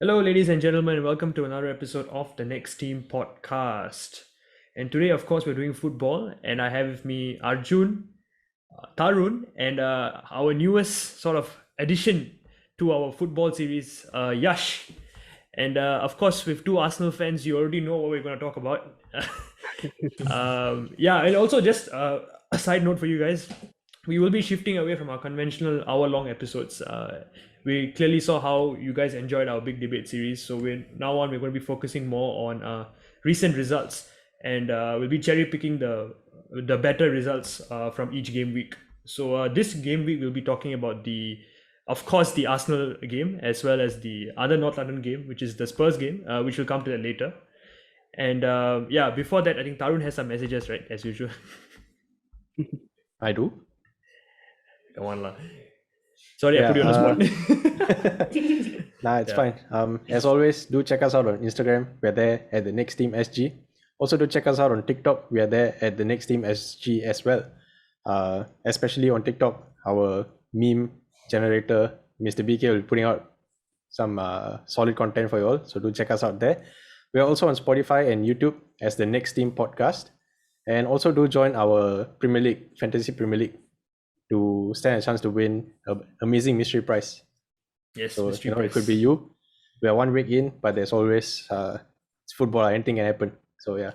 Hello, ladies and gentlemen, and welcome to another episode of the Next Team podcast. And today, of course, we're doing football, and I have with me Arjun, Tarun, and our newest sort of addition to our football series, Yash. And of course, with two Arsenal fans, you already know what we're going to talk about. Yeah, and also just a side note for you guys, we will be shifting away from our conventional hour-long episodes. We clearly saw how you guys enjoyed our big debate series, so we're going to be focusing more on recent results, and we'll be cherry picking the better results from each game week. So this game week we'll be talking about of course, the Arsenal game as well as the other North London game, which is the Spurs game, which will come to that later. And yeah, before that, I think Tarun has some messages, right, as usual. I do. Come on, lah. Sorry, I put you on the spot. Nah, it's fine. As always, do check us out on Instagram. We're there at the Next Team SG. Also, do check us out on TikTok. We are there at the Next Team SG as well. Especially on TikTok, our meme generator, Mr. BK, will be putting out some solid content for you all. So do check us out there. We are also on Spotify and YouTube as the Next Team podcast. And also do join our Premier League, Fantasy Premier League, to stand a chance to win an amazing mystery prize. Yes, so mystery prize. It could be you. We are 1 week in, but there's always it's football. Anything can happen. So yeah,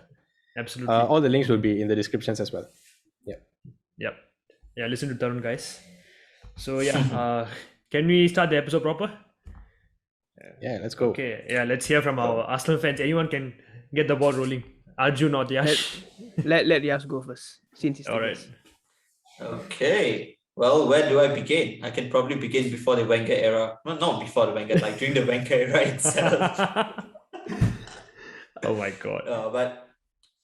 absolutely. All the links will be in the descriptions as well. Yep. Yeah. Listen to Tarun, guys. So yeah, can we start the episode proper? Yeah, let's go. Okay. Yeah, let's hear from our Arsenal fans. Anyone can get the ball rolling. Arjun or Yash. Let Yash go first, since he's all right. Okay. Well, where do I begin? I can probably begin before the Wenger era. Well, not before the Wenger, like during the Wenger era itself. Oh my god.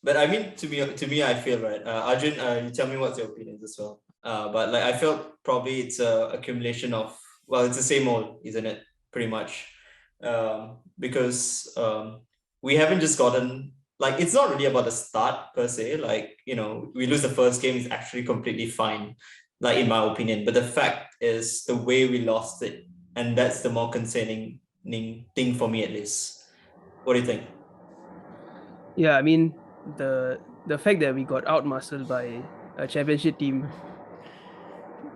But I mean, to me, I feel right. Arjun, you tell me what's your opinions as well. But like I felt probably it's a accumulation of, well, it's the same old, isn't it? Pretty much. Because we haven't just gotten, like, it's not really about the start per se. Like, we lose the first game is actually completely fine, like in my opinion. But the fact is the way we lost it, and that's the more concerning thing for me, at least. What do you think? Yeah, I mean, the fact that we got outmuscled by a championship team,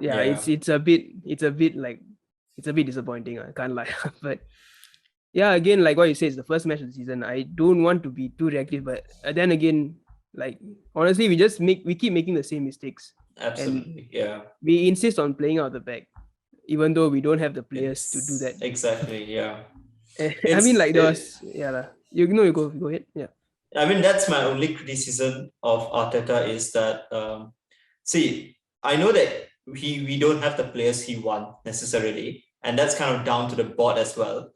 it's a bit disappointing. I can't lie, but. Yeah, again, like what you say, it's the first match of the season. I don't want to be too reactive, but then again, like honestly, we keep making the same mistakes. Absolutely, yeah. We insist on playing out the back, even though we don't have the players to do that. Exactly, yeah. I mean, like there was, you go ahead, yeah. I mean, that's my only criticism of Arteta is that, see, I know that we don't have the players he wants necessarily, and that's kind of down to the board as well.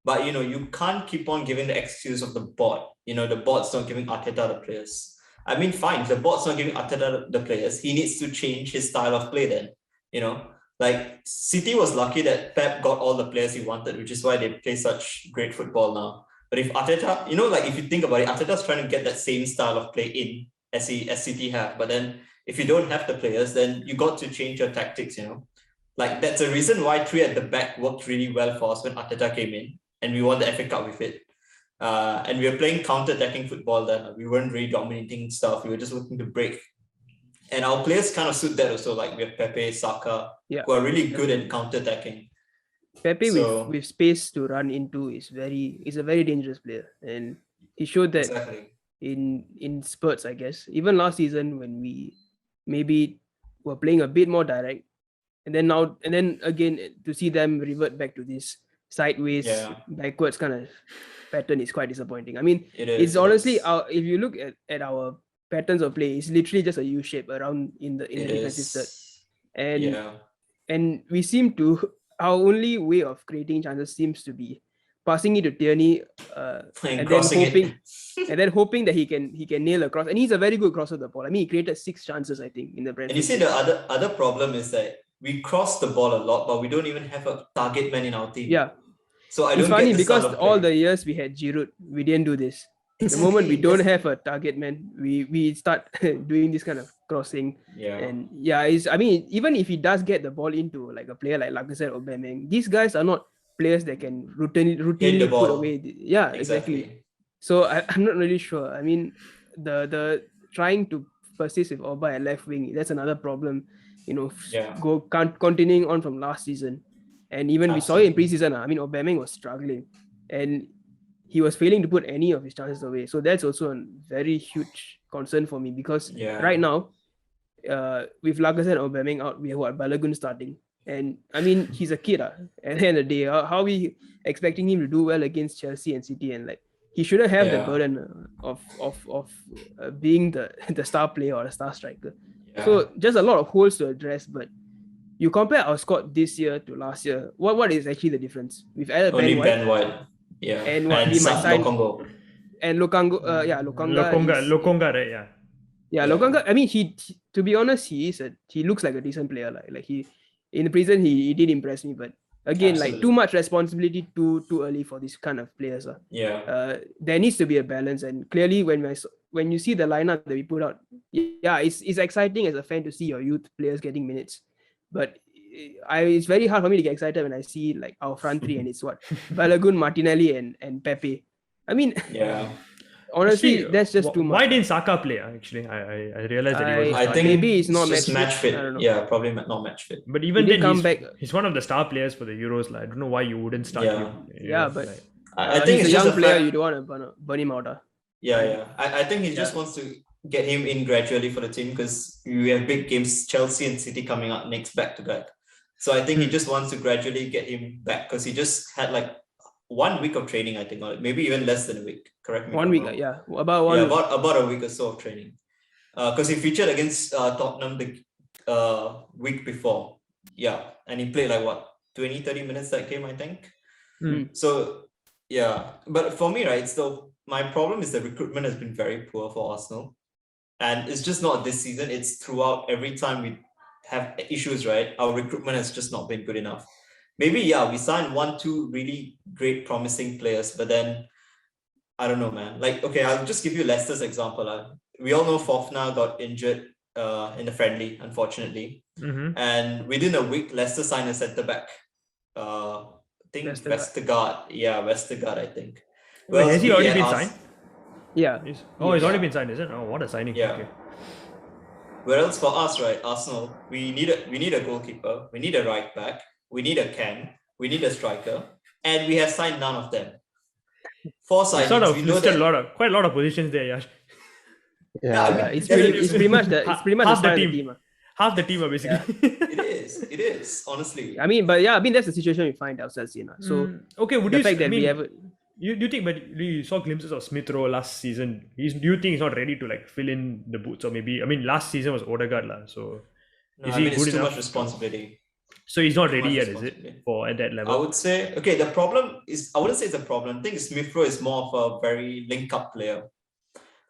But, you can't keep on giving the excuse of the board. The board's not giving Arteta the players. I mean, fine, if the board's not giving Arteta the players, he needs to change his style of play then. Like City was lucky that Pep got all the players he wanted, which is why they play such great football now. But if Arteta, like if you think about it, Arteta's trying to get that same style of play in as City have. But then if you don't have the players, then you got to change your tactics, Like that's the reason why 3 at the back worked really well for us when Arteta came in. And we won the FA Cup with it. And we were playing counter-attacking football then. We weren't really dominating stuff. We were just looking to break. And our players kind of suit that also. Like we have Pepe, Saka, who are really good at counter-attacking. Pepe with space to run into is a very dangerous player. And he showed that in spurts, I guess. Even last season when we maybe were playing a bit more direct. And then again, to see them revert back to this sideways, backwards kind of pattern is quite disappointing. I mean, it's honestly, if you look at our patterns of play, it's literally just a U shape around in the defensive third. And we seem to, our only way of creating chances seems to be passing it to Tierney and then hoping that he can nail a cross. And he's a very good crosser of the ball. I mean, he created 6 chances, I think, in the Brentford. And you see the other problem is that we cross the ball a lot, but we don't even have a target man in our team. Yeah. So it's funny because all the years we had Giroud, we didn't do this. The moment we don't have a target man, we start doing this kind of crossing. Yeah. And I mean, even if he does get the ball into like a player like Lacazette or Aubameyang, these guys are not players that can routinely Hit the put ball. away. Yeah, exactly. So I'm not really sure. I mean, the trying to persist with Oba at left wing, that's another problem. Yeah. Continuing on from last season, and even we saw it in Absolutely. preseason. I mean, Aubameyang was struggling, and he was failing to put any of his chances away. So that's also a very huge concern for me because Yeah. right now, with Lacazette and Aubameyang out, we have Balogun starting. And I mean, he's a kid. At the end of the day, how are we expecting him to do well against Chelsea and City? And like, he shouldn't have the burden of being the star player or the star striker. Yeah. So just a lot of holes to address. But you compare our squad this year to last year. What is actually the difference? We've added Only Ben White. Yeah. And what we might sign. Lokongo. And Lokonga. Lokonga, right? Yeah. Yeah, Lokonga. I mean, he to be honest, he looks like a decent player. Like he in the prison, he did impress me. But again, like too much responsibility too early for this kind of players. Yeah. There needs to be a balance, and clearly when you see the lineup that we put out, yeah, it's exciting as a fan to see your youth players getting minutes, but it's very hard for me to get excited when I see like our front three and it's what Balogun, Martinelli, and Pepe. I mean, yeah. Honestly, that's just too much. Why didn't Saka play? Actually, I realized that he was. I think maybe he's not match fit. I don't know. Yeah, probably not match fit. But even then, he's one of the star players for the Euros. Like, I don't know why you wouldn't start him. Yeah, but like, I think he's it's a young just player. You don't want to burn him out. Yeah. I think he just wants to get him in gradually for the team because we have big games, Chelsea and City coming up next back to back. So I think he just wants to gradually get him back because he just had like 1 week of training, I think, or maybe even less than a week. Correct me. 1 week, yeah, about 1 week. About a week or so of training. Because he featured against Tottenham the week before. Yeah, and he played like what 20-30 minutes that game, I think. So yeah, but for me, right, so my problem is the recruitment has been very poor for Arsenal, and it's just not this season. It's throughout. Every time we have issues, right, our recruitment has just not been good enough. Maybe, we signed 1-2 really great, promising players, but then, I don't know, man. Like, okay, I'll just give you Leicester's example. We all know Fofana got injured in the friendly, unfortunately. And within a week, Leicester signed a centre-back. I think Vestergaard. Yeah, Vestergaard, I think. Well, has he already been signed? Yeah. He's already been signed, is it? Oh, what a signing. Yeah. Okay. Whereas for us, right, Arsenal, we need a goalkeeper, we need a right back, we need a cam, we need a striker, and we have signed none of them. 4 signings. We listed quite a lot of positions there, Yash. Yeah, it's pretty much the half the team. Half the team are basically. It is, honestly. I mean, that's the situation we find ourselves in. So okay, would the you fact that we have you think, but you saw glimpses of Smith Rowe last season. Do you think he's not ready to like fill in the boots, or maybe last season was Odegaard so no, is he good enough? Too much responsibility. So he's not ready yet, is it? For at that level? I would say, okay, the problem is, I wouldn't say it's a problem. I think Smith Rowe is more of a very link-up player.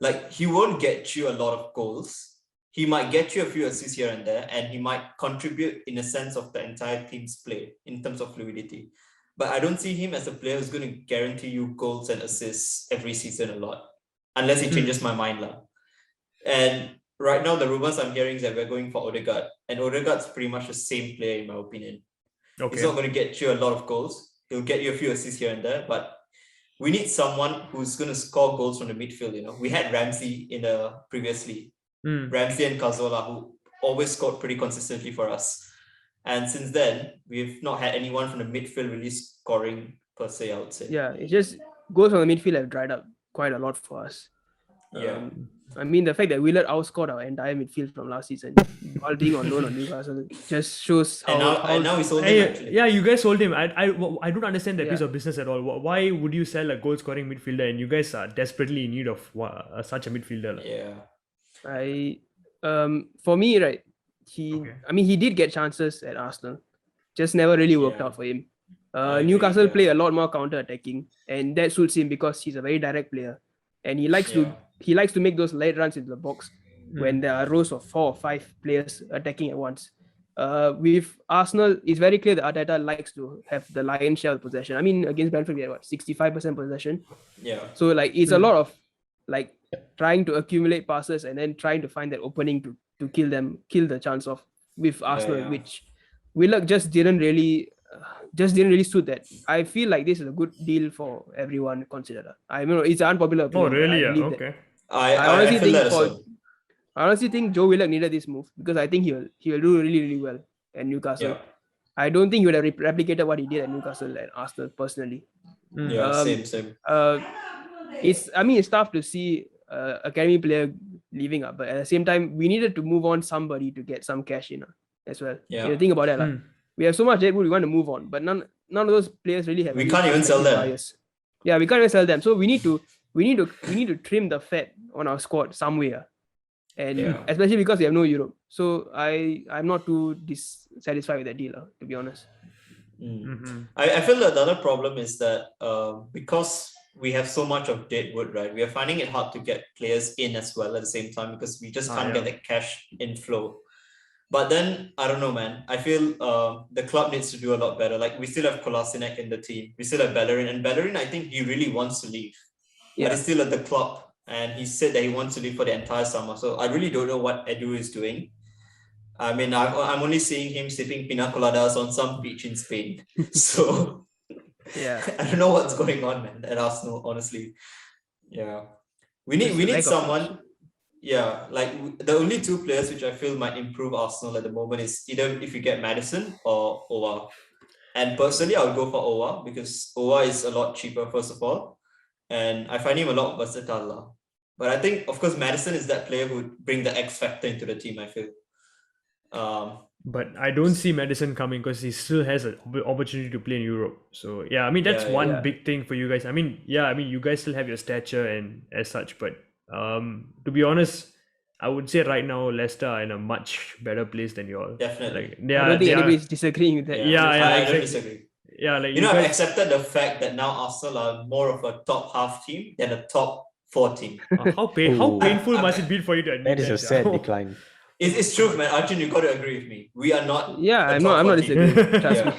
Like, he won't get you a lot of goals. He might get you a few assists here and there, and he might contribute in a sense of the entire team's play in terms of fluidity. But I don't see him as a player who's going to guarantee you goals and assists every season a lot, unless he changes my mind. And right now, the rumors I'm hearing is that we're going for Odegaard, and Odegaard's pretty much the same player in my opinion. Okay. He's not going to get you a lot of goals. He'll get you a few assists here and there, but we need someone who's going to score goals from the midfield. We had Ramsey in the previously, Ramsey and Cazorla, who always scored pretty consistently for us. And since then, we've not had anyone from the midfield really scoring per se, I would say. Yeah, it just goals from the midfield have dried up quite a lot for us. Yeah. I mean, the fact that Willard outscored our entire midfield from last season, all being on loan on Newcastle, just shows how. And now we sold him, actually. Yeah, you guys sold him. I don't understand that piece of business at all. Why would you sell a goal-scoring midfielder and you guys are desperately in need of such a midfielder? Yeah. For me, right, he did get chances at Arsenal, just never really worked out for him. Newcastle play a lot more counter-attacking, and that suits him because he's a very direct player, and he likes to make those late runs into the box when there are rows of 4 or 5 players attacking at once. With Arsenal, it's very clear that Arteta likes to have the lion's share of possession. I mean, against Brentford, we had 65% possession. Yeah. So it's a lot of trying to accumulate passes and then trying to find that opening to kill the chance of with Arsenal, which Willock just didn't really just didn't really suit that. I feel like this is a good deal for everyone considered. I mean, it's an unpopular Oh, opinion. but really? I Yeah. believe that. Okay. I I honestly feel that think as well. I honestly think Joe Willock needed this move because I think he will do really, really well at Newcastle. Yeah. I don't think he would have replicated what he did at Newcastle and Arsenal personally. Yeah, same. It's tough to see academy player leaving up, but at the same time, we needed to move on somebody to get some cash in as well. Yeah. You think about that, we have so much deadwood we want to move on, but none of those players really have. We can't even sell them. Buyers. Yeah, we can't even sell them. So we need to trim the fat on our squad somewhere, and especially because we have no Europe. So I'm not too dissatisfied with that deal, to be honest. I feel that the other problem is that because we have so much of deadwood, right? We are finding it hard to get players in as well at the same time because we just can't get the cash inflow. But then I don't know, man. I feel the club needs to do a lot better. Like we still have Kolasinac in the team. We still have Bellerin, and Bellerin, I think he really wants to leave. But he's still at the club, and he said that he wants to leave for the entire summer. So I really don't know what Edu is doing. I mean, I'm only seeing him sipping pina coladas on some beach in Spain. So I don't know what's going on, man, at Arsenal, honestly. Yeah. We need someone. Yeah, like the only two players which I feel might improve Arsenal at the moment is either if you get Maddison or Owa. And personally, I would go for Owa because Owa is a lot cheaper, first of all. And I find him a lot versatile. But I think, of course, Maddison is that player who would bring the X factor into the team, I feel. But I don't see Maddison coming because he still has an opportunity to play in Europe. So yeah, I mean that's one big thing for you guys. I mean, you guys still have your stature and as such, but to be honest, I would say right now Leicester are in a much better place than you all. Definitely. I don't think anybody's disagreeing with that. I don't disagree. Yeah, like I've accepted the fact that now Arsenal are more of a top half team than a top 4 team. How painful must it be for you to admit that is a sad decline. It's true, man. Arjun, you got to agree with me. We are not. Yeah, I'm not disagreeing. Trust me.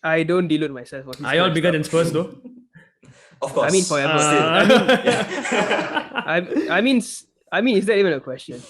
I don't delude myself. Are you all bigger than Spurs though? Of course. I mean, forever. I mean, is that even a question?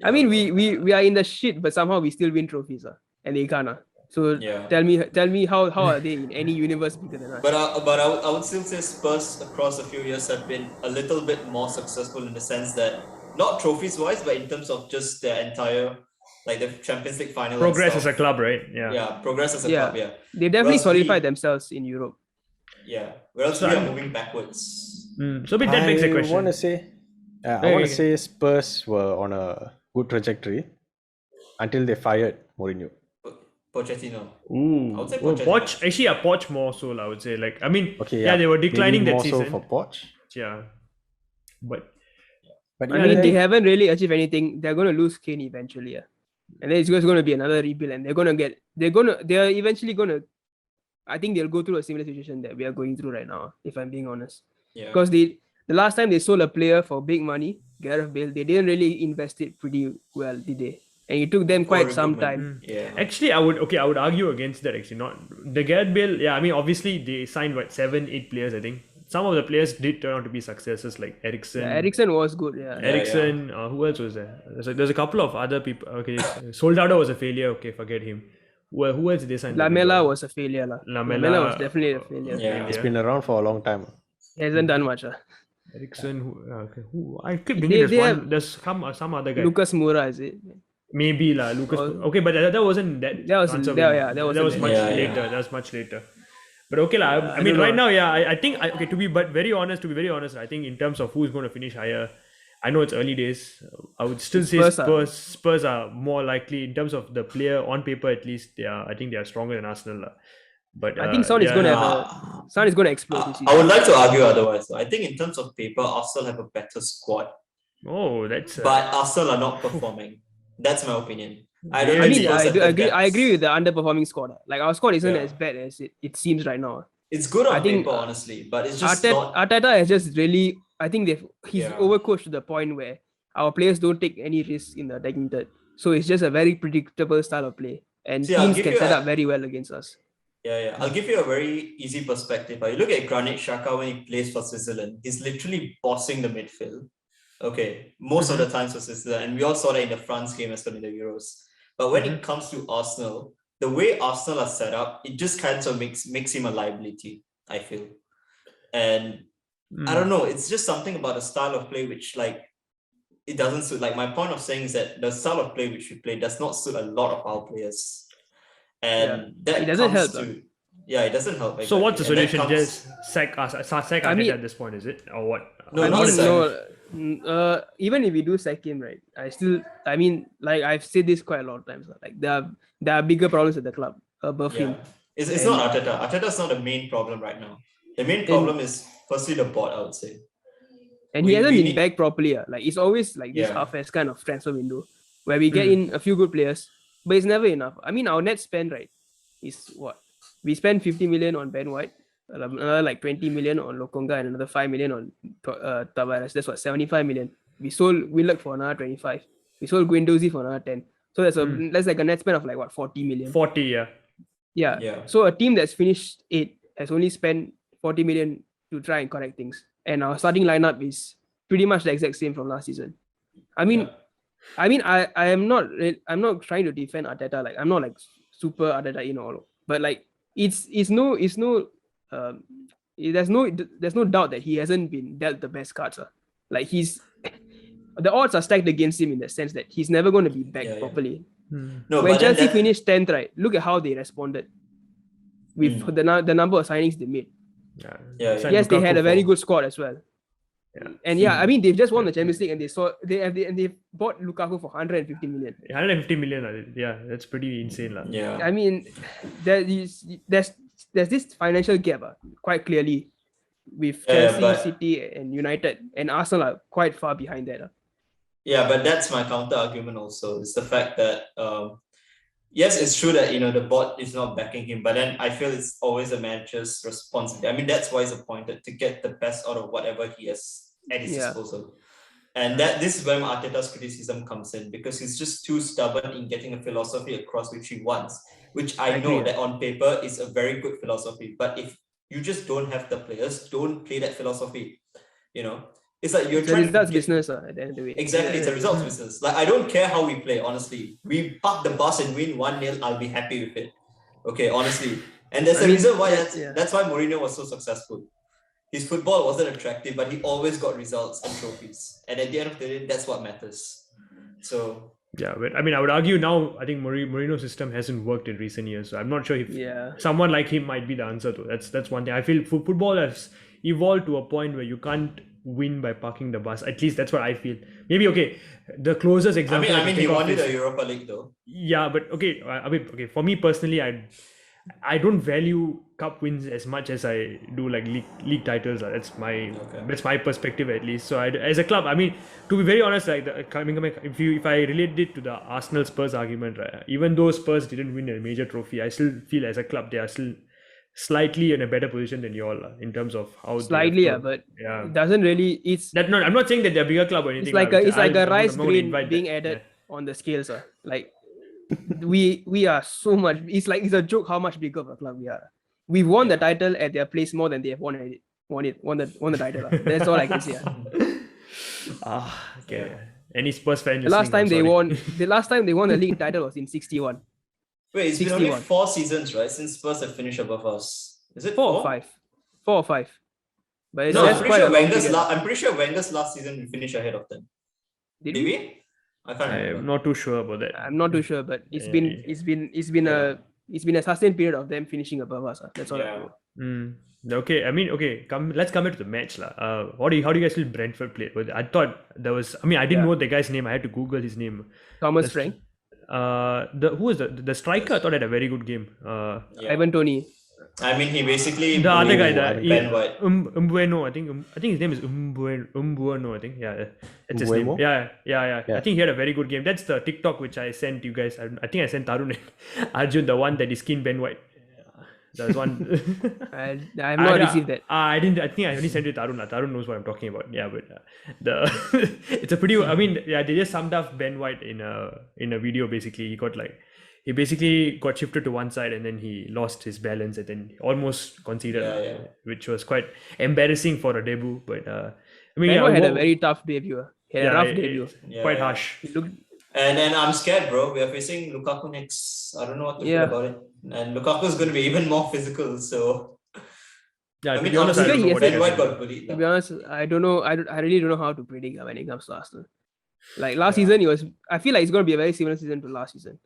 I mean, we are in the shit, but somehow we still win trophies, and they can't. So tell me how are they in any universe bigger than us? But I would still say Spurs across a few years have been a little bit more successful in the sense that not trophies wise, but in terms of just their entire like the Champions League final. Progress as a club, right? Yeah, progress as a club. Yeah, they definitely solidified themselves in Europe. Yeah, whereas we are moving backwards. So that begs the question. I want to say Spurs were on a good trajectory until they fired Mourinho. Pochettino. Ooh, I would say Poch. Actually, Poch more so. I would say, like, I mean, okay, they were declining maybe that more season. So for Poch. Yeah, but I mean, they haven't really achieved anything. They're going to lose Kane eventually, and then it's just going to be another rebuild, and they're eventually going to. I think they'll go through a similar situation that we are going through right now, if I'm being honest. Yeah. Because the last time they sold a player for big money, Gareth Bale, they didn't really invest it pretty well, did they? And it took them quite some time. Yeah. Actually, I would argue against that. Actually, not the Gareth Bale. Yeah, I mean, obviously they signed 7-8 players. I think some of the players did turn out to be successes, like Eriksen. Yeah, Eriksen was good. Yeah. Eriksen. Who else was there? There's a couple of other people. Okay, Soldado was a failure. Okay, forget him. Who else did they sign? Lamela was a failure. Lamela was definitely a failure. Yeah. It's been around for a long time. He hasn't done much. Eriksen. Who I keep thinking there's some other guy. Lucas Moura, is it? Maybe Lucas. Okay, but that wasn't that. That was much later. That was much later. But okay, I mean, right now, I think to be very honest, I think in terms of who's going to finish higher, I know it's early days. I would still say Spurs are more likely in terms of the player on paper. At least I think they are stronger than Arsenal. But I think Son is going to explode this season. I would like to argue otherwise. I think in terms of paper, Arsenal have a better squad. Oh, that's. But Arsenal are not performing. That's my opinion. I agree with the underperforming squad. Like our squad isn't as bad as it seems right now. It's good on paper, honestly, but it's just Arteta has just really. I think he's overcoached to the point where our players don't take any risks in the attacking third. So it's just a very predictable style of play, and teams can set up very well against us. Yeah. I'll give you a very easy perspective. You look at Granit Xhaka when he plays for Switzerland. He's literally bossing the midfield. Okay, most of the times for Switzerland, and we all saw that in the France game as well in the Euros. But when it comes to Arsenal, the way Arsenal are set up, it just kind of makes him a liability, I feel. And I don't know, it's just something about the style of play which like it doesn't suit. Like my point of saying is that the style of play which we play does not suit a lot of our players. And that it doesn't comes help. it doesn't help. So exactly. what's the And that solution? comes- Just sack Arteta at this point, is it? Or what? No, I not mean, necessarily. even if we do sack him, right? I mean, like I've said this quite a lot of times. Like there are bigger problems at the club above him. It's not Arteta. Arteta's not the main problem right now. The main problem is firstly the board, I would say. And he hasn't we been need- back properly. Like it's always like this Yeah. half-ass kind of transfer window where we get in a few good players, but it's never enough. I mean, our net spend, right, is what? We spent 50 million on Ben White, another like 20 million on Lokonga, and another 5 million on Tavares. That's what, 75 million. We sold Willock for another 25. We sold Guendouzi for another 10. So that's like a net spend of like what, 40 million? 40, yeah. Yeah. So a team that's finished 8th has only spent 40 million to try and correct things. And our starting lineup is pretty much the exact same from last season. I mean, I'm not trying to defend Arteta. Like I'm not like super Arteta in all, but like there's no doubt that he hasn't been dealt the best cards. Like the odds are stacked against him in the sense that he's never going to be back properly. No, When but then Chelsea that- finished 10th, right? Look at how they responded with the number of signings they made. Yeah, Yes, they had Lukaku a very for- good squad as well. Yeah. And I mean, they've just won the Champions League, and they bought Lukaku for 150 million. 150 million, yeah, that's pretty insane. Yeah. I mean, there's this financial gap quite clearly with Chelsea, but- City, and United, and Arsenal are quite far behind that. Yeah, but that's my counter argument also. It's the fact that yes, it's true that the board is not backing him, but then I feel it's always a manager's responsibility. I mean, that's why he's appointed, to get the best out of whatever he has at his disposal. And this is where Arteta's criticism comes in, because he's just too stubborn in getting a philosophy across which he wants, which I know that on paper is a very good philosophy. But if you just don't have the players, don't play that philosophy. It's like you're trying That's to business at the end of the day. Exactly, it's a results business. Like I don't care how we play, honestly. We park the bus and win 1-0, I'll be happy with it. Okay, honestly. And there's a reason why that's why Mourinho was so successful. His football wasn't attractive, but he always got results and trophies. And at the end of the day, that's what matters. So yeah, but I mean, I would argue now, I think Mourinho's system hasn't worked in recent years. So I'm not sure if someone like him might be the answer to it. That's one thing. I feel football has evolved to a point where you can't win by parking the bus. At least that's what I feel. Maybe the closest example. I mean, he won the Europa League though. Yeah, but for me personally, I don't value cup wins as much as I do like league titles. That's my perspective at least. So as a club, I mean, to be very honest, like if I relate it to the Arsenal Spurs argument, right, even though Spurs didn't win a major trophy, I still feel as a club they are still slightly in a better position than you all in terms of how slightly, but it doesn't really. I'm not saying that they're a bigger club or anything. It's like a rice grain being added on the scales. Like we are so much. It's a joke how much bigger of a club we are. We've won the title at their place more than they have won the title. That's all I can say. Okay. Any Spurs fan? The last time they won the league title was in 61. Wait, it's been only 4 seasons, right, since Spurs have finished above us. Is it 4 or 5? 4 or 5. But it's I'm pretty sure Wenger's last season we finished ahead of them. Did we? I can't remember. I'm not too sure about that. I'm not too sure, but it's been a sustained period of them finishing above us. That's all I know. Okay, I mean, let's come back to the match. How do you guys feel Brentford played? I thought there was, I didn't know the guy's name. I had to Google his name. Thomas Frank. Who was the striker? I thought had a very good game. Ivan Toney. I mean, he basically the other guy, Ben White. Umbueno, I think his name is Umbueno. I think that's his name. Yeah. I think he had a very good game. That's the TikTok which I sent you guys. I think I sent Tarun and Arjun, the one that is skinned Ben White. There's one. I have not received that. I didn't. I think I only sent it to Tarun. Tarun knows what I'm talking about. Yeah, but it's a pretty. They just summed up Ben White in a video. Basically, he basically got shifted to one side and then he lost his balance and then almost conceded, which was quite embarrassing for a debut. But Ben White had a very tough debut. He had a rough debut. Quite harsh. And then I'm scared, bro. We are facing Lukaku next. I don't know what to feel Yeah. about it. And Lukaku is going to be even more physical. So Yeah, I to mean, be honest, I honestly, don't know what Ben you White guys got will do. bullied. To be honest, I don't know. I really don't know how to predict when it comes to Arsenal. Like last Yeah. season, I feel like it's going to be a very similar season to last season,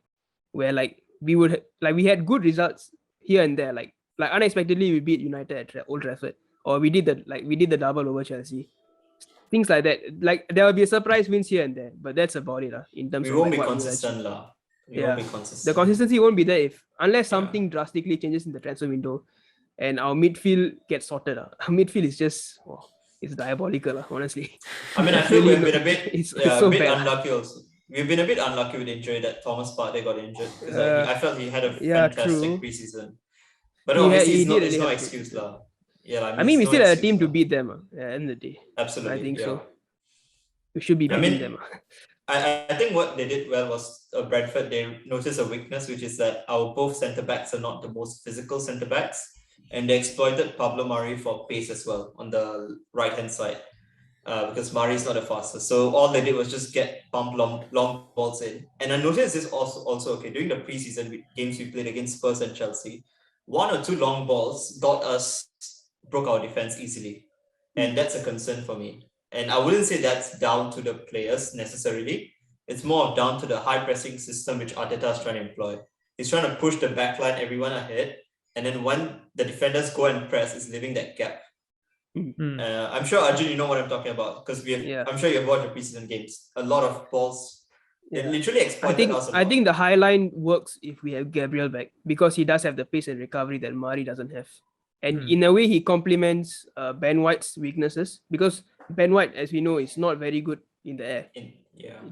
where like we had good results here and there. Like unexpectedly we beat United at Old Trafford, or we did the double over Chelsea. Things like that. Like there will be a surprise wins here and there, but that's about it in terms We of won't like be what we'll consistent, achieve. lah. We Yeah. won't be The consistent. consistency won't be there unless Yeah. something drastically changes in the transfer window, and our midfield gets sorted out. Our midfield is just it's diabolical, honestly. I mean, I It's feel really we've been a bit, it's a so bit bad. unlucky also. We've been a bit unlucky with injury that Thomas Partey got injured because I felt he had a fantastic true. preseason. But He obviously, did it's really no have a excuse, preseason. lah. Yeah, I mean, we it's still no had a team excuse, to lah. beat them at the end of the day. Absolutely. I think yeah. so. We should be I beating mean, them. I think what they did well was Brentford, they noticed a weakness, which is that our both centre backs are not the most physical centre backs. And they exploited Pablo Mari for pace as well on the right hand side. Because Mari is not the fastest. So all they did was just get pump long balls in. And I noticed this also okay, during the preseason games we played against Spurs and Chelsea, 1 or 2 long balls broke our defense easily. And that's a concern for me. And I wouldn't say that's down to the players necessarily. It's more down to the high pressing system which Arteta is trying to employ. He's trying to push the backline, everyone ahead. And then when the defenders go and press, it's leaving that gap. I'm sure Arjun, you know what I'm talking about because I'm sure you've watched the preseason games. A lot of balls, it literally exploited us a lot. I think the high line works if we have Gabriel back because he does have the pace and recovery that Mari doesn't have, and in a way he complements Ben White's weaknesses because Ben White, as we know, is not very good in the air.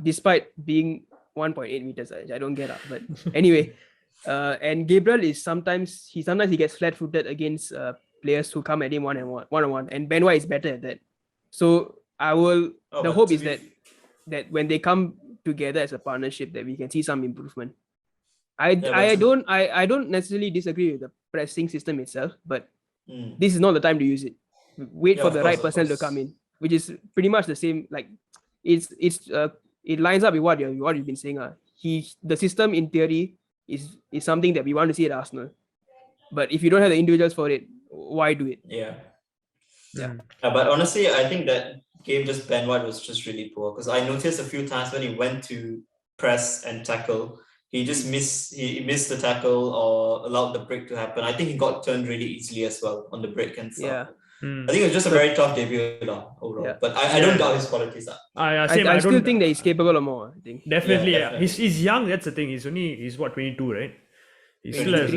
Despite being 1.8 meters, I don't get up, but anyway, and Gabriel is sometimes he gets flat-footed against players who come at him one-on-one, and Ben White is better at that. So the hope is that when they come together as a partnership, that we can see some improvement. I don't necessarily disagree with the pressing system itself, but this is not the time to use it. Wait for the right person to come in, which is pretty much the same. Like it lines up with what you've been saying. The system in theory is something that we want to see at Arsenal, but if you don't have the individuals for it, why do it? But honestly, I think that game just Ben White was just really poor because I noticed a few times when he went to press and tackle, he just missed the tackle or allowed the break to happen. I think he got turned really easily as well on the break and stuff. I think it was just a very tough debut overall. But I don't doubt his qualities. I still think that he's capable of more. I think definitely. He's young. That's the thing. He's what, 22, right? He still has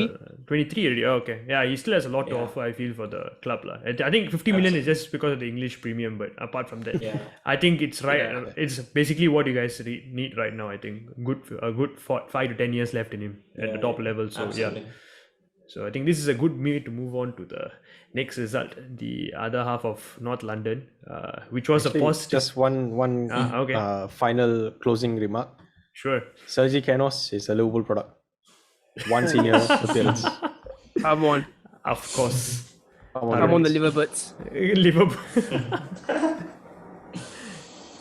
23 already. Oh, okay. Yeah, he still has a lot to offer, I feel, for the club. I think 50 million is just because of the English premium, but apart from that, I think it's right. It's basically what you guys need right now, I think. A good 5 to 10 years left in him at the top level. So, absolutely. So I think this is a good way to move on to the next result, the other half of North London, which was Actually, a positive. Just one final closing remark. Sure. Sergi Canos is a Liverpool product. One senior appearance. Come on. Of course. Come on, the Liverbirds. Liverpool.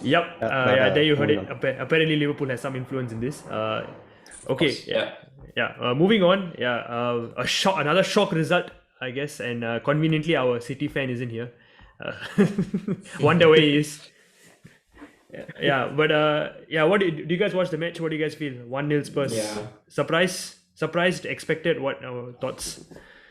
Yep. There you heard it. Apparently, Liverpool has some influence in this. Okay. Moving on. Another shock result, I guess. And conveniently, our City fan isn't here. Wonder where he is. What do you guys watch the match? What do you guys feel? 1-0 Spurs. Surprised, expected. What thoughts?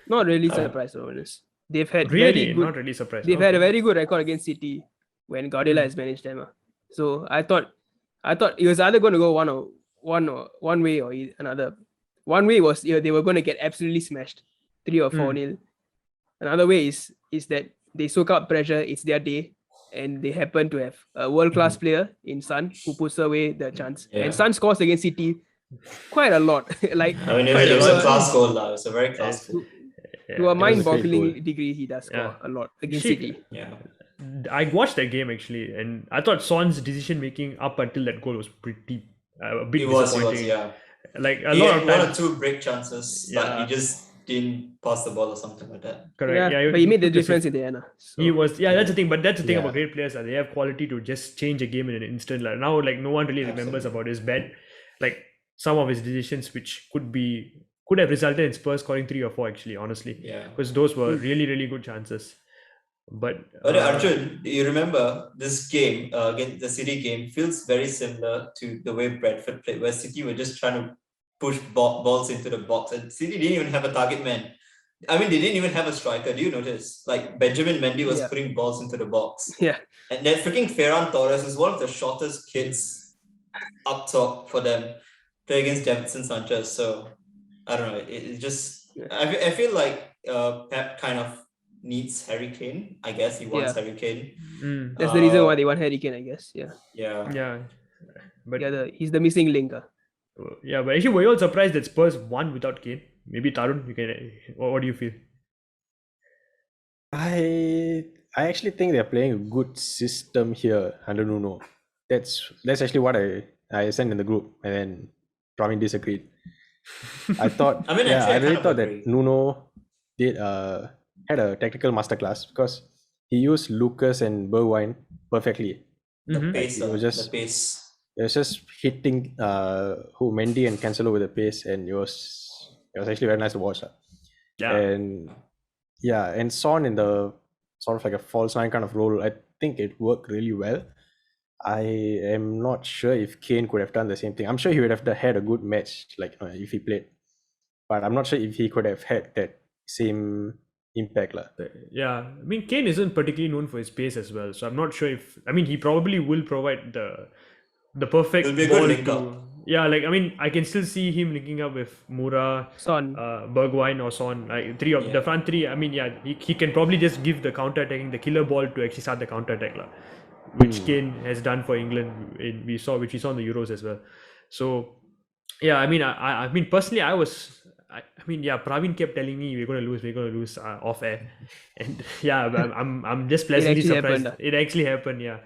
Not really surprised, to be honest. They've had not really surprised. They've had a very good record against City when Guardiola has managed them. So I thought it was either going to go one way or another. One way was they were going to get absolutely smashed, 3 or 4-0. Another way is that they soak up pressure. It's their day, and they happen to have a world-class player in Son who puts away the chance. And Son scores against City quite a lot. It was a class goal. It was a very class goal. To a mind-boggling degree, he does score a lot against City. I watched that game actually, and I thought Son's decision making up until that goal was pretty a bit disappointing. He Like had 1 or 2 break chances, but he just didn't pass the ball or something like that. Correct. Yeah, but he made the took difference assist. in the end. He was, that's the thing. But that's the thing Yeah. about great players. They have quality to just change a game in an instant. Like now, like no one really remembers about his bad, like some of his decisions, which could have resulted in Spurs scoring 3 or 4. Actually, honestly, Yeah. because those were really, really good chances. But Arjun, do you remember this game against the City game feels very similar to the way Brentford played, where City were just trying to push balls into the box, and City didn't even have a target man. I mean, they didn't even have a striker. Do you notice? Like Benjamin Mendy was putting balls into the box. Yeah. And that freaking Ferran Torres is one of the shortest kids up top for them. Play against Davinson Sanchez. So I don't know. It just I feel like Pep kind of needs Harry Kane. I guess he wants Harry Kane. That's the reason why they want Harry Kane, I guess. yeah. But He's the missing link. yeah, but actually, were you all surprised that Spurs won without Kane? Maybe Tarun, you can. What do you feel? I actually think they're playing a good system here under Nuno. That's actually what I sent in the group, and then Praveen disagreed. I thought I mean, I actually, I really kind of thought agree. that Nuno had a tactical masterclass because he used Lucas and Bergwijn perfectly. The pace, It was just- the pace. It was just hitting Mendy and Cancelo with the pace, and it was actually very nice to watch. Yeah. And Son in the sort of like a false nine kind of role, I think it worked really well. I am not sure if Kane could have done the same thing. I'm sure he would have had a good match, like if he played, but I'm not sure if he could have had that same impact. Yeah, I mean, Kane isn't particularly known for his pace as well, so I'm not sure if. I mean, he probably will provide the perfect It'll be a ball good link to. up. Yeah, like I mean, I can still see him linking up with Moura, Son. Bergwijn or Son, like the front three. I mean, he can probably just give the counter attacking the killer ball to actually start the counter attack, which Kane has done for England. Which we saw in the Euros as well. So yeah, I mean personally, I mean, Praveen kept telling me we're going to lose off air, and yeah, I'm just pleasantly actually surprised. happened. It actually happened, yeah.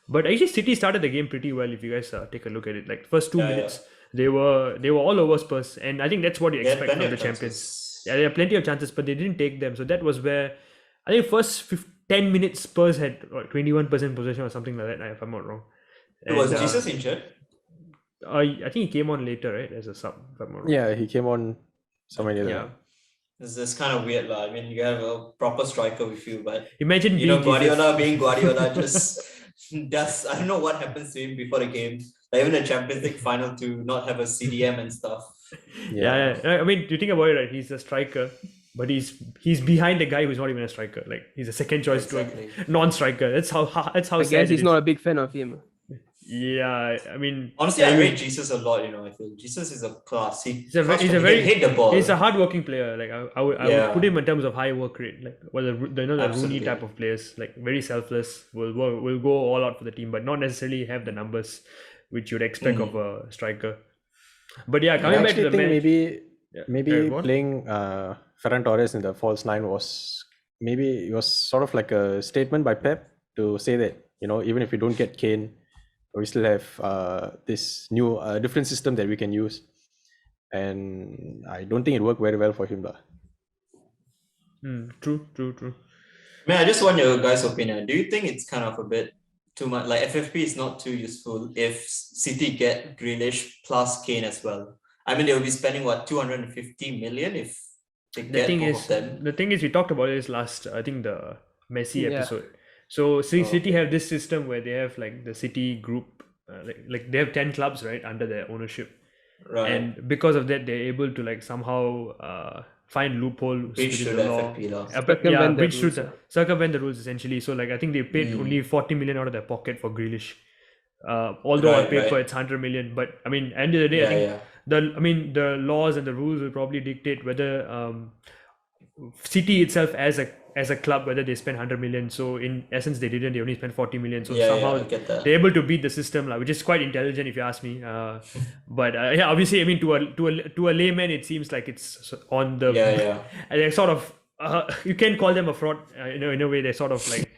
But actually, City started the game pretty well. If you guys take a look at it, like first 2 minutes, they were all over Spurs, and I think that's what you They had expect plenty from the of champions. chances. Yeah, there are plenty of chances, but they didn't take them. So that was where I think first 10 minutes Spurs had 21% possession or something like that, if I'm not wrong. Was Jesus injured? I think he came on later, right, as a sub, if I'm not wrong. Yeah, he came on somewhere near Yeah. there. This is kind of weird, I mean, you have a proper striker with you, but Imagine you know, being Jesus. Guardiola being Guardiola just does. I don't know what happens to him before the game. Like even the Champions League final to not have a CDM and stuff. Yeah. I mean, you think about it, right? He's a striker, but he's behind a guy who's not even a striker. Like he's a second choice to a non-striker. That's how I sad guess it he's is. not a big fan of him. Yeah, I mean, Honestly, I rate Jesus a lot. I feel Jesus is a class. He can hit the ball. he's a hardworking player. Like I would put him in terms of high work rate. Like the Rooney Absolutely. type of players. Like very selfless. Will go all out for the team, but not necessarily have the numbers which you'd expect of a striker. But yeah, coming back to the match. Maybe go on. playing Ferran Torres in the false nine was sort of like a statement by Pep to say that, even if we don't get Kane, we still have this new different system that we can use, and I don't think it worked very well for him. True. Man, I just want your guys' opinion. Do you think it's kind of a bit too much? Like FFP is not too useful if City get Grealish plus Kane as well. I mean, they will be spending 250 million if they get both of them. The thing is, we talked about this last, I think, the Messi episode. So City have this system where they have like the City group, like they have 10 clubs, right, under their ownership, Right. and because of that, they're able to like somehow find loopholes Bridge within through the the law. FFP law. Circumvent the Bridge through rules, circumvent the rules essentially. So like I think they paid only 40 million out of their pocket for Grealish. Although on paper it's 100 million, but I mean, end of the day, I think the laws and the rules will probably dictate whether City itself as a club, whether they spend 100 million. So in essence, they didn't. They only spent 40 million. So somehow I get that. they're able to beat the system, which is quite intelligent if you ask me. But obviously, I mean, to a layman, it seems like it's on the. Yeah. They're sort of you can call them a fraud. In a way, they're sort of like,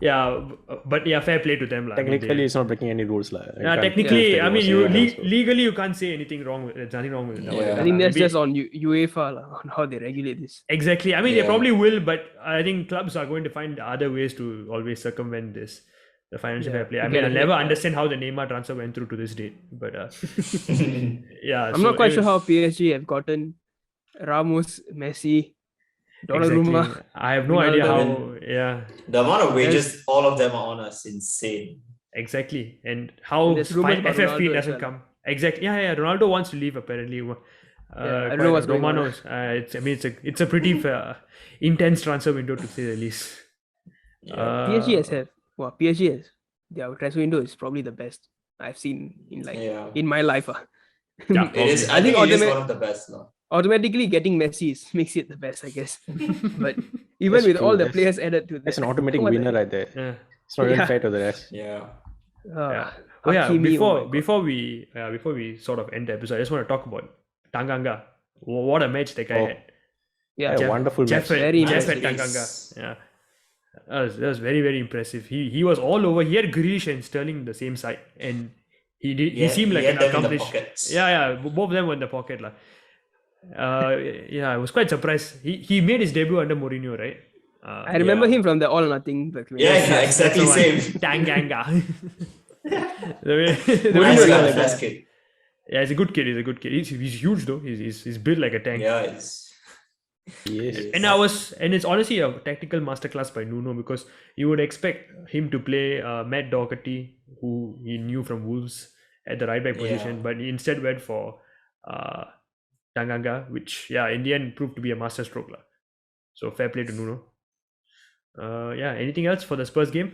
yeah, but yeah, fair play to them, lah. Technically, it's not breaking any rules, lah. Yeah, technically, I mean, legally you can't say anything wrong. There's nothing wrong with it. Yeah. I think that's just on UEFA on how they regulate this. Exactly. I mean, they probably will, but I think clubs are going to find other ways to always circumvent this. The financial fair play. I mean, I'll never understand how the Neymar transfer went through to this date. But yeah. I'm not quite sure how PSG have gotten Ramos, Messi, Donnarumma. Exactly. I have no idea how. Yeah. The amount of wages all of them are on us insane. Exactly. And how There's rumors about FFP Ronaldo doesn't as well. come. Exactly. Yeah. Ronaldo wants to leave apparently. I don't know what's going on. Romanos. It's a pretty intense transfer window to say the least. Yeah. PSG has their transfer window is probably the best I've seen in my life. Yeah, It is. I think it is one of the best now. Automatically getting Messi makes it the best, I guess. But even That's with true. all the players added to that, That's an automatic what winner right there. Yeah. It's not even Yeah. fair to the rest. Yeah. Yeah. Oh yeah. Hakimi, oh my Before we sort of end the episode, I just want to talk about Tanganga. What a match that guy Oh. had. yeah, A wonderful Jeff match. Very Jeff impressive. at Tanganga. Yeah. That was very, very impressive. He was all over. He had Grealish and Sterling in the same side, and he seemed like he an had them in the accomplished. pockets. Yeah. Both of them were in the pocket, lah. Yeah, I was quite surprised. He made his debut under Mourinho, right? I remember him from the All or Nothing. Yeah, exactly That's the same. one. Tanganga. the way, the Mourinho way- is Nice like guy, that. nice kid. yeah, he's a good kid. He's huge though. He's built like a tank. Yeah, it's Yes. And it's honestly a tactical masterclass by Nuno, because you would expect him to play Matt Doherty, who he knew from Wolves, at the right back position, Yeah. but he instead went for Tanganga, which in the end proved to be a masterstroke, lah. So fair play to Nuno. Anything else for the Spurs game,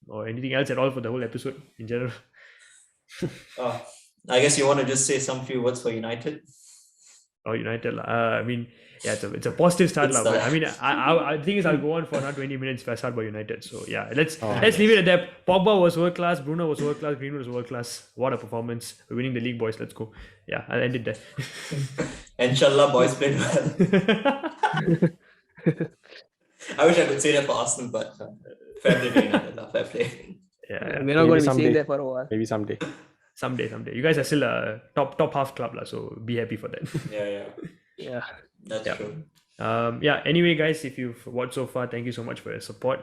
or anything else at all for the whole episode in general? I guess you want to just say some few words for United. Or United, lah. I mean, it's a positive start, Good lah. But start. I mean, I think is I'll go on for another 20 minutes if I start by United. So yeah, let's Oh. leave it at that. Pogba was world class, Bruno was world class, Greenwood was world class. What a performance! We're winning the league, boys. Let's go. Yeah, I'll end it there. Inshallah, boys played well. I wish I could say that for Arsenal, but fair play to United, fair play. yeah, We're not Maybe going to be someday. saying that for a while. Maybe someday. someday. You guys are still a top half club, lah. So be happy for that. Yeah, Yeah. that's Yeah. true. Anyway, guys, if you've watched so far, thank you so much for your support.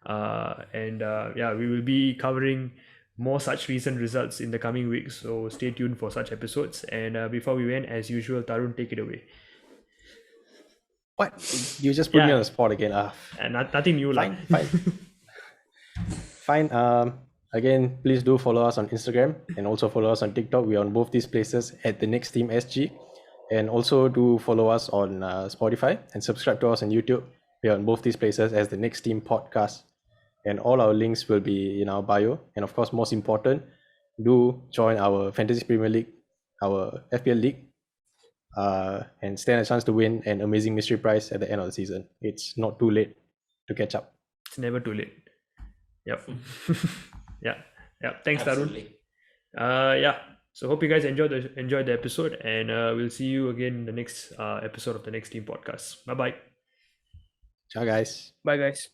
We will be covering more such recent results in the coming weeks, so stay tuned for such episodes. And before we end, as usual, Tarun, take it away. What? You just put me Yeah. on the spot again. And nothing new, lah. Fine. Fine. Again, please do follow us on Instagram and also follow us on TikTok. We're on both these places at the Next Team SG. And also do follow us on Spotify and subscribe to us on YouTube. We're on both these places as the Next Team Podcast. And all our links will be in our bio. And of course, most important, do join our Fantasy Premier League, our FPL League, and stand a chance to win an amazing mystery prize at the end of the season. It's not too late to catch up. It's never too late. Yep. yeah. Thanks, Tarun. Absolutely. So hope you guys enjoyed the episode, and we'll see you again in the next episode of the Next Team Podcast. Bye bye. Ciao, guys. Bye, guys.